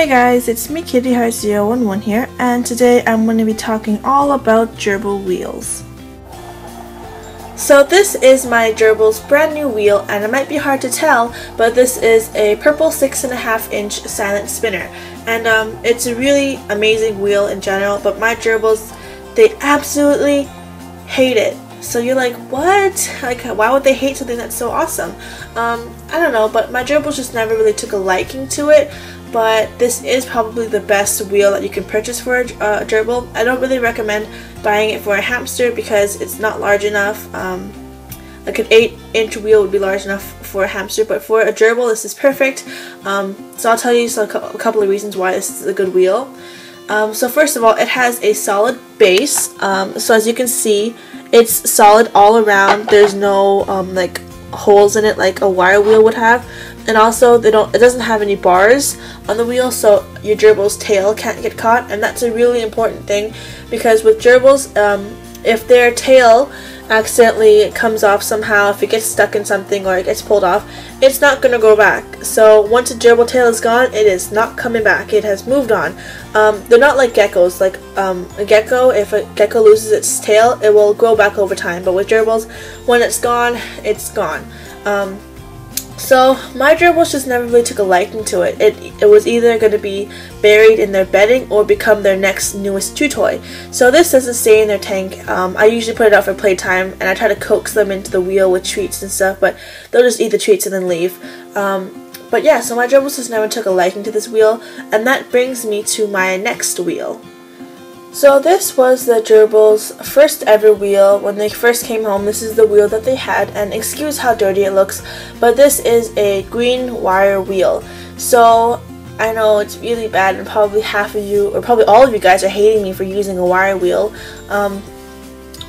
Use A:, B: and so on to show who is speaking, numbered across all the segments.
A: Hey guys, it's me KittyHeart011 here, and today I'm going to be talking all about gerbil wheels. So this is my Gerbils brand new wheel, and it might be hard to tell, but this is a purple 6.5 inch silent spinner, and it's a really amazing wheel in general, but my Gerbils, they absolutely hate it. So you're like, what? Like, why would they hate something that's so awesome? I don't know, but my Gerbils just never really took a liking to it. But this is probably the best wheel that you can purchase for a gerbil. I don't really recommend buying it for a hamster because it's not large enough. Like an 8-inch wheel would be large enough for a hamster, but for a gerbil this is perfect. So I'll tell you a couple of reasons why this is a good wheel. So first of all, it has a solid base. So as you can see, it's solid all around. There's no like holes in it like a wire wheel would have. And also it doesn't have any bars on the wheel, so your gerbil's tail can't get caught, and that's a really important thing because with gerbils, if their tail accidentally comes off somehow, if it gets stuck in something or it gets pulled off, it's not going to go back. So once a gerbil tail is gone, it is not coming back. It has moved on. They're not like geckos. Like a gecko, if a gecko loses its tail, it will grow back over time, but with gerbils, when it's gone, it's gone. So my gerbils just never really took a liking to it. It was either going to be buried in their bedding or become their next newest chew toy. So this doesn't stay in their tank. I usually put it out for playtime, and I try to coax them into the wheel with treats and stuff, but they'll just eat the treats and then leave. But yeah, so my gerbils just never took a liking to this wheel, and that brings me to my next wheel. So this was the Gerbils' first ever wheel. When they first came home, this is the wheel that they had, and excuse how dirty it looks, but this is a green wire wheel. So I know it's really bad, and probably half of you, or probably all of you guys, are hating me for using a wire wheel.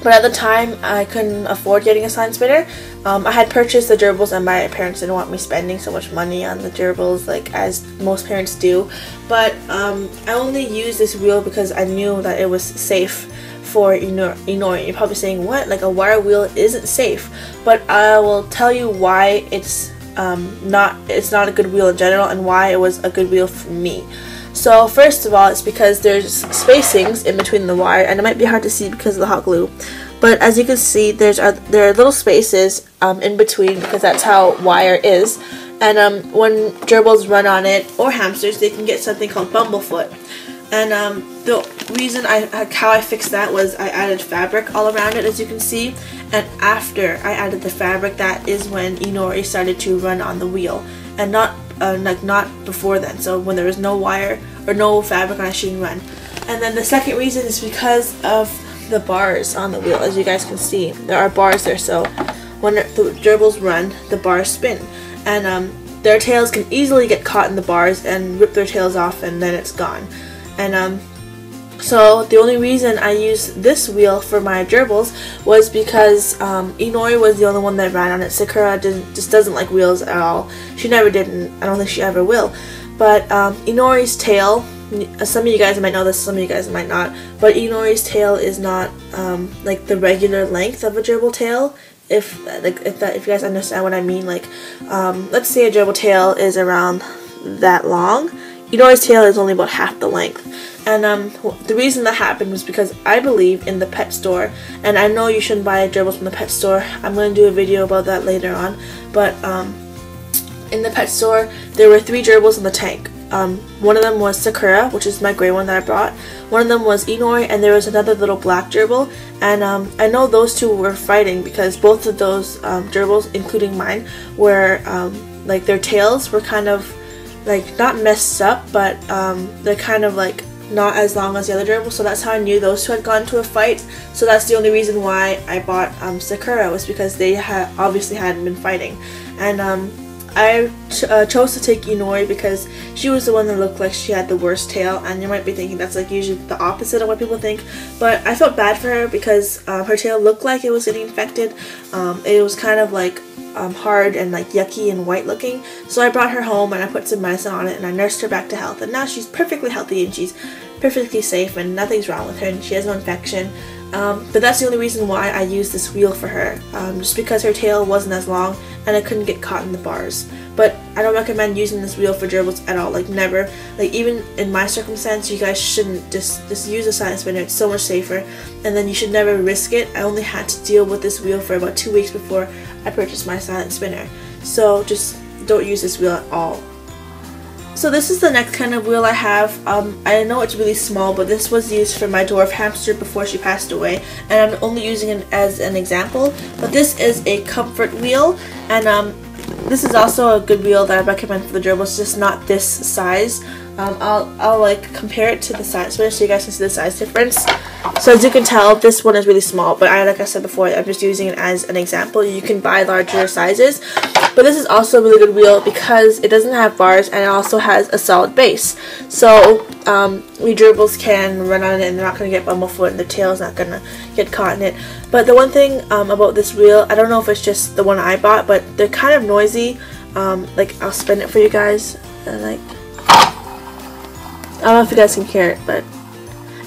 A: But at the time, I couldn't afford getting a silent spinner. I had purchased the Gerbils, and my parents didn't want me spending so much money on the Gerbils, like as most parents do. But I only used this wheel because I knew that it was safe for Inori. You're probably saying, what? Like a wire wheel isn't safe? But I will tell you why it's not a good wheel in general, and why it was a good wheel for me. So first of all, it's because there's spacings in between the wire, and it might be hard to see because of the hot glue, but as you can see, there are little spaces in between because that's how wire is. And when gerbils run on it, or hamsters, they can get something called bumblefoot. And the reason how I fixed that was I added fabric all around it, as you can see, and after I added the fabric, that is when Inori started to run on the wheel, and not before then. So when there was no wire or no fabric on it, she didn't run. And then the second reason is because of the bars on the wheel. As you guys can see, there are bars there, so when the gerbils run, the bars spin, and their tails can easily get caught in the bars and rip their tails off, and then it's gone. And so the only reason I used this wheel for my gerbils was because Inori was the only one that ran on it. Sakura just doesn't like wheels at all. She never did, and I don't think she ever will. But Inori's tail, some of you guys might know this, some of you guys might not, but Inori's tail is not like the regular length of a gerbil tail. If you guys understand what I mean, like let's say a gerbil tail is around that long, Inori's tail is only about half the length. And the reason that happened was because I believe in the pet store, and I know you shouldn't buy gerbils from the pet store. I'm going to do a video about that later on, but in the pet store there were 3 gerbils in the tank. One of them was Sakura, which is my gray one that I brought. One of them was Inori, and there was another little black gerbil. And I know those two were fighting because both of those gerbils, including mine, were like their tails were kind of like not messed up, but they're kind of like not as long as the other gerbils. So that's how I knew those two had gone to a fight. So that's the only reason why I bought Sakura, was because they obviously hadn't been fighting. And I chose to take Inori because she was the one that looked like she had the worst tail, and you might be thinking that's like usually the opposite of what people think, but I felt bad for her because her tail looked like it was getting infected. It was kind of like hard and like yucky and white looking, so I brought her home and I put some medicine on it and I nursed her back to health, and now she's perfectly healthy and she's perfectly safe and nothing's wrong with her and she has no infection. But that's the only reason why I used this wheel for her, just because her tail wasn't as long and it couldn't get caught in the bars. but I don't recommend using this wheel for gerbils at all, like never. Like even in my circumstance, you guys shouldn't just use a silent spinner. It's so much safer, and then you should never risk it. I only had to deal with this wheel for about 2 weeks before I purchased my silent spinner, so just don't use this wheel at all. So this is the next kind of wheel I have. I know it's really small, but this was used for my dwarf hamster before she passed away, and I'm only using it as an example. But this is a comfort wheel, and this is also a good wheel that I recommend for the gerbils, just not this size. I'll like compare it to the size spinner so you guys can see the size difference. So as you can tell, this one is really small, but like I said before, I'm just using it as an example. You can buy larger sizes, but this is also a really good wheel because it doesn't have bars and it also has a solid base. So we gerbils can run on it and they're not going to get bumblefoot and their tail's not going to get caught in it. But the one thing about this wheel, I don't know if it's just the one I bought, but they're kind of noisy. Like I'll spin it for you guys, and like, I don't know if you guys can hear it, but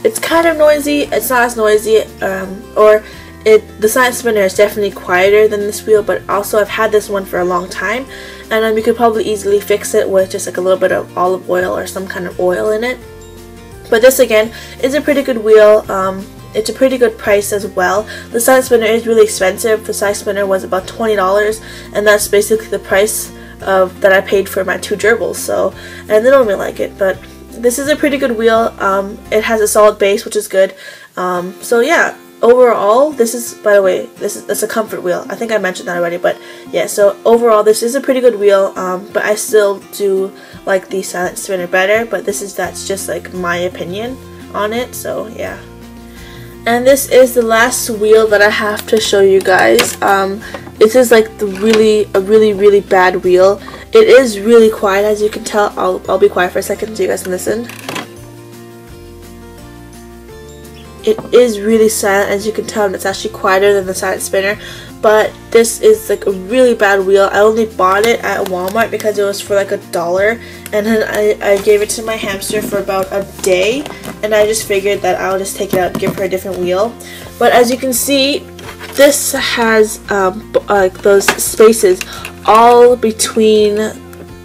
A: it's kind of noisy. It's not as noisy, the silent spinner is definitely quieter than this wheel, but also I've had this one for a long time, and you could probably easily fix it with just like a little bit of olive oil or some kind of oil in it. But this again is a pretty good wheel. It's a pretty good price as well. The silent spinner is really expensive. The silent spinner was about $20, and that's basically the price that I paid for my 2 gerbils. So, and they don't really like it, but this is a pretty good wheel. It has a solid base, which is good. So yeah, overall, this is, by the way, it's a comfort wheel. I think I mentioned that already, but yeah. So overall, this is a pretty good wheel. But I still do like the silent spinner better. But that's just like my opinion on it. So yeah. And this is the last wheel that I have to show you guys. This is like a really bad wheel. It is really quiet, as you can tell. I'll be quiet for a second so you guys can listen. It is really silent, as you can tell, and it's actually quieter than the silent spinner. But this is like a really bad wheel. I only bought it at Walmart because it was for like $1, and then I gave it to my hamster for about a day, and I just figured that I'll just take it out and give her a different wheel. But as you can see, this has like those spaces all between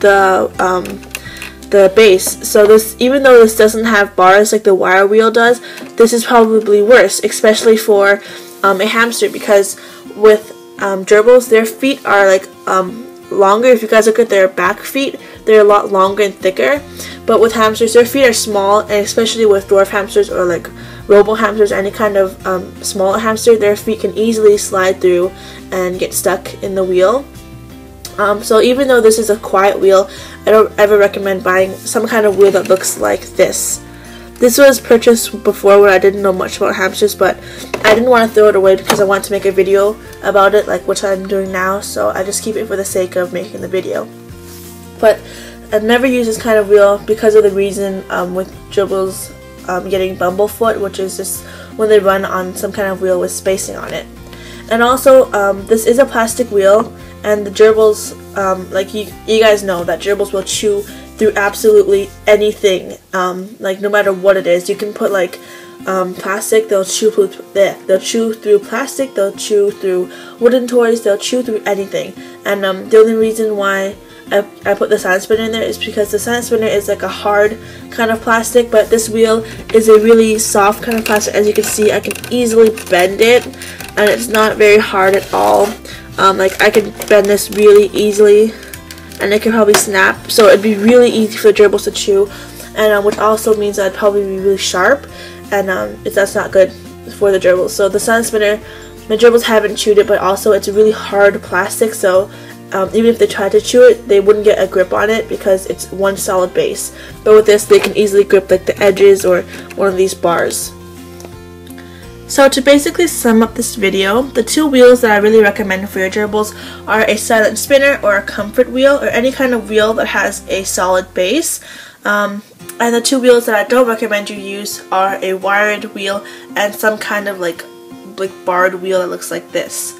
A: the base. So this, even though this doesn't have bars like the wire wheel does, this is probably worse, especially for a hamster, because with gerbils, their feet are like longer. If you guys look at their back feet, they're a lot longer and thicker. But with hamsters, their feet are small, and especially with dwarf hamsters or like robo hamsters, any kind of smaller hamster, their feet can easily slide through and get stuck in the wheel. So even though this is a quiet wheel, I don't ever recommend buying some kind of wheel that looks like this. This was purchased before when I didn't know much about hamsters, but I didn't want to throw it away because I wanted to make a video about it, like which I'm doing now, so I just keep it for the sake of making the video. But I've never used this kind of wheel because of the reason with gerbils getting bumblefoot, which is just when they run on some kind of wheel with spacing on it. And also, this is a plastic wheel, and the gerbils, like you guys know that gerbils will chew through absolutely anything, like no matter what it is. You can put like plastic, they'll chew through plastic, they'll chew through wooden toys, they'll chew through anything. And the only reason why I put the silent spinner in there is because the silent spinner is like a hard kind of plastic, but this wheel is a really soft kind of plastic. As you can see, I can easily bend it, and it's not very hard at all. Like I can bend this really easily, and it can probably snap, so it'd be really easy for the gerbils to chew, and which also means that it'd probably be really sharp, and that's not good for the gerbils. So the silent spinner, my gerbils haven't chewed it, but also it's a really hard plastic, so even if they tried to chew it, they wouldn't get a grip on it because it's one solid base. But with this, they can easily grip like the edges or one of these bars. So to basically sum up this video, the 2 wheels that I really recommend for your gerbils are a silent spinner or a comfort wheel, or any kind of wheel that has a solid base. And the 2 wheels that I don't recommend you use are a wired wheel and some kind of like barred wheel that looks like this.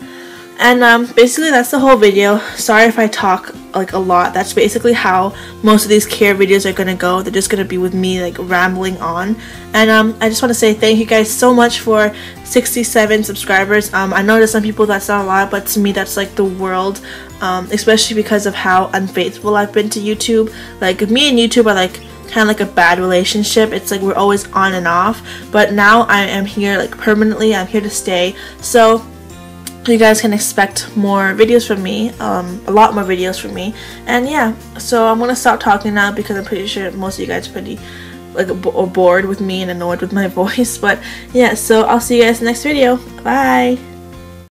A: And basically that's the whole video. Sorry if I talk like a lot. That's basically how most of these care videos are gonna go. They're just gonna be with me like rambling on. And I just want to say thank you guys so much for 67 subscribers. I know to some people that's not a lot, but to me that's like the world, especially because of how unfaithful I've been to YouTube. Like me and YouTube are like kind of like a bad relationship. It's like we're always on and off, but now I am here like permanently. I'm here to stay, so you guys can expect more videos from me, a lot more videos from me. And yeah, so I'm gonna stop talking now because I'm pretty sure most of you guys are pretty like bored with me and annoyed with my voice. But yeah, so I'll see you guys in the next video. Bye.